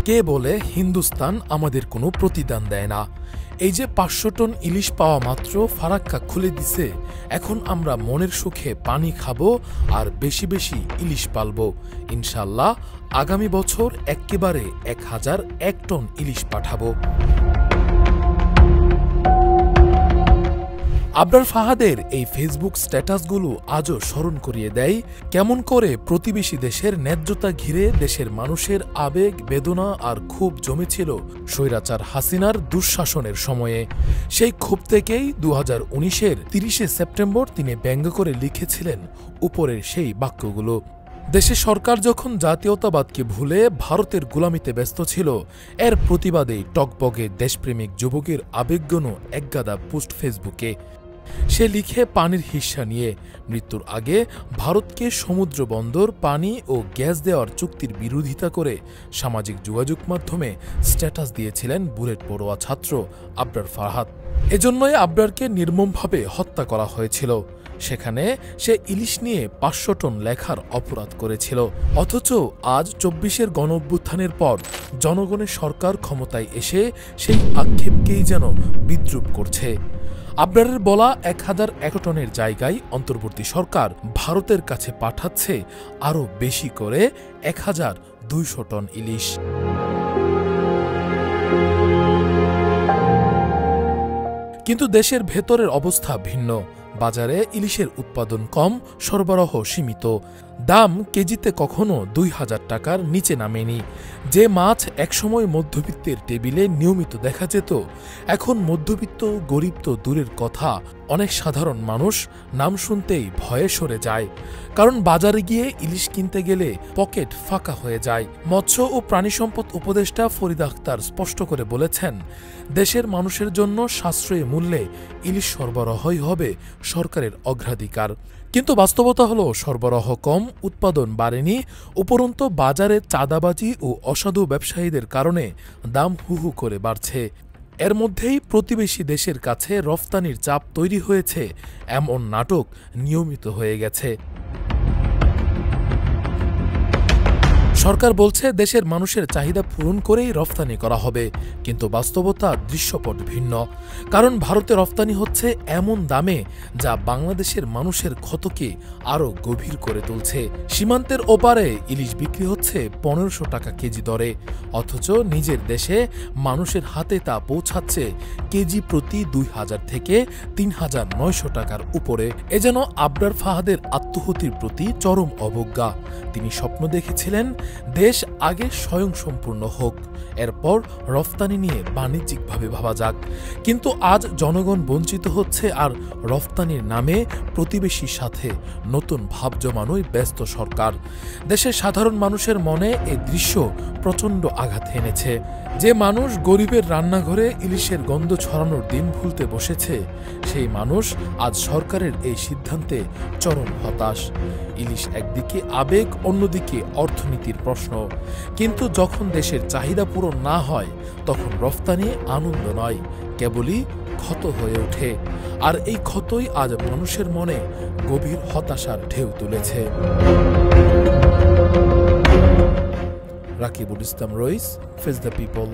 কে বলে হিন্দুস্তান আমাদের কোনো প্রতিদান দেয় না? এই যে ৫০০ টন ইলিশ পাওয়া মাত্র ফারাক্কা খুলে দিছে, এখন আমরা মনের সুখে পানি খাবো আর বেশি বেশি ইলিশ পালবো। ইনশাল্লাহ আগামী বছর একেবারে ১০০১ টন ইলিশ পাঠাবো। আবরার ফাহাদের এই ফেসবুক স্ট্যাটাসগুলো আজও স্মরণ করিয়ে দেয় কেমন করে প্রতিবেশী দেশের ন্যায্যতা ঘিরে দেশের মানুষের আবেগ, বেদনা আর ক্ষোভ জমেছিল স্বৈরাচার হাসিনার দুঃশাসনের সময়ে। সেই ক্ষোভ থেকেই ২০১৯-এর ৩০শে সেপ্টেম্বর তিনি ব্যঙ্গ করে লিখেছিলেন উপরের সেই বাক্যগুলো। দেশে সরকার যখন জাতীয়তাবাদকে ভুলে ভারতের গোলামিতে ব্যস্ত ছিল, এর প্রতিবাদেই টকবগে দেশপ্রেমিক যুবকের আবেগঘন একগাদা পোস্ট ফেসবুকে। সে লিখে পানির হিস্সা নিয়ে মৃত্যুর আগে ভারতকে সমুদ্র বন্দর, পানি ও গ্যাস দেওয়ার চুক্তির বিরোধিতা করে সামাজিক যোগাযোগ মাধ্যমে স্ট্যাটাস দিয়েছিলেন বুয়েট পড়ুয়া ছাত্র আবরার ফাহাদ। এজন্যই আবরারকে নির্মমভাবে হত্যা করা হয়েছিল। সেখানে সে ইলিশ নিয়ে ৫০০ টন লেখার অপরাধ করেছিল। অথচ আজ ২৪-এর গণঅভ্যুত্থানের পর জনগণের সরকার ক্ষমতায় এসে সেই আক্ষেপকেই যেন বিদ্রূপ করছে। আবরারের বলা ১০০১ টনের জায়গায় অন্তর্বর্তী সরকার ভারতের কাছে পাঠাচ্ছে আরও বেশি করে ১২০০ টন ইলিশ। কিন্তু দেশের ভেতরের অবস্থা ভিন্ন। বাজারে ইলিশের উৎপাদন কম, সরবরাহ সীমিত। দাম কেজিতে কখনো ২০০০ টাকার নিচে নামেনি। যে মাছ একসময় মধ্যবিত্তের টেবিলে নিয়মিত দেখা যেত, এখন মধ্যবিত্ত গরিব তো দূরের কথা, অনেক সাধারণ মানুষ নাম শুনতেই ভয়ে সরে যায়। কারণ বাজারে গিয়ে ইলিশ কিনতে গেলে পকেট ফাঁকা হয়ে যায়। মৎস্য ও প্রাণিসম্পদ উপদেষ্টা ফরিদা আক্তার স্পষ্ট করে বলেছেন, দেশের মানুষের জন্য সাশ্রয়ী মূল্যে ইলিশ সরবরাহই হবে সরকারের অগ্রাধিকার। কিন্তু বাস্তবতা হলো সরবরাহ কম, উৎপাদন বাড়েনি, উপরন্তু বাজারে চাঁদাবাজি ও অসাধু ব্যবসায়ীদের কারণে দাম হু হু করে বাড়ছে। এর মধ্যেই প্রতিবেশী দেশের কাছে রফতানির চাপ তৈরি হয়েছে, এমন নাটক নিয়মিত হয়ে গেছে। সরকার বলছে দেশের মানুষের চাহিদা পূরণ করেই রফতানি করা হবে, কিন্তু বাস্তবতা দৃশ্যপট ভিন্ন। কারণ ভারতে রফতানি হচ্ছে এমন দামে যা বাংলাদেশের মানুষের ক্ষতকে আরও গভীর করে তুলছে। সীমান্তের ওপারে ইলিশ বিক্রি হচ্ছে ১৫০০ টাকা কেজি দরে, অথচ নিজের দেশে মানুষের হাতে তা পৌঁছাচ্ছে কেজি প্রতি ২০০০ থেকে ৩৯০০ টাকার উপরে। এ যেন আবরার ফাহাদের আত্মহতির প্রতি চরম অবজ্ঞা। তিনি স্বপ্ন দেখেছিলেন দেশ আগে স্বয়ংসম্পূর্ণ হোক, এরপর রফতানি নিয়ে বাণিজ্যিকভাবে ভাবা যাক। কিন্তু আজ জনগণ বঞ্চিত হচ্ছে, আর রফতানির নামে প্রতিবেশীর সাথে নতুন ভাব জমানোয় ব্যস্ত সরকার। দেশের সাধারণ মানুষের মনে এই দৃশ্য প্রচণ্ড আঘাত এনেছে। যে মানুষ গরিবের রান্নাঘরে ইলিশের গন্ধ ছড়ানোর দিন ভুলতে বসেছে, সেই মানুষ আজ সরকারের এই সিদ্ধান্তে চরম হতাশ। ইলিশ একদিকে আবেগ, অন্যদিকে অর্থনীতির প্রশ্ন। কিন্তু যখন দেশের চাহিদা পূরণ না হয়, তখন রফতানি আনন্দ নয়, কেবলই ক্ষত হয়ে ওঠে। আর এই ক্ষতই আজ মানুষের মনে গভীর হতাশার ঢেউ তুলেছে। রাকিবুল ইসলাম রইস, ফেস দ্য পিপল।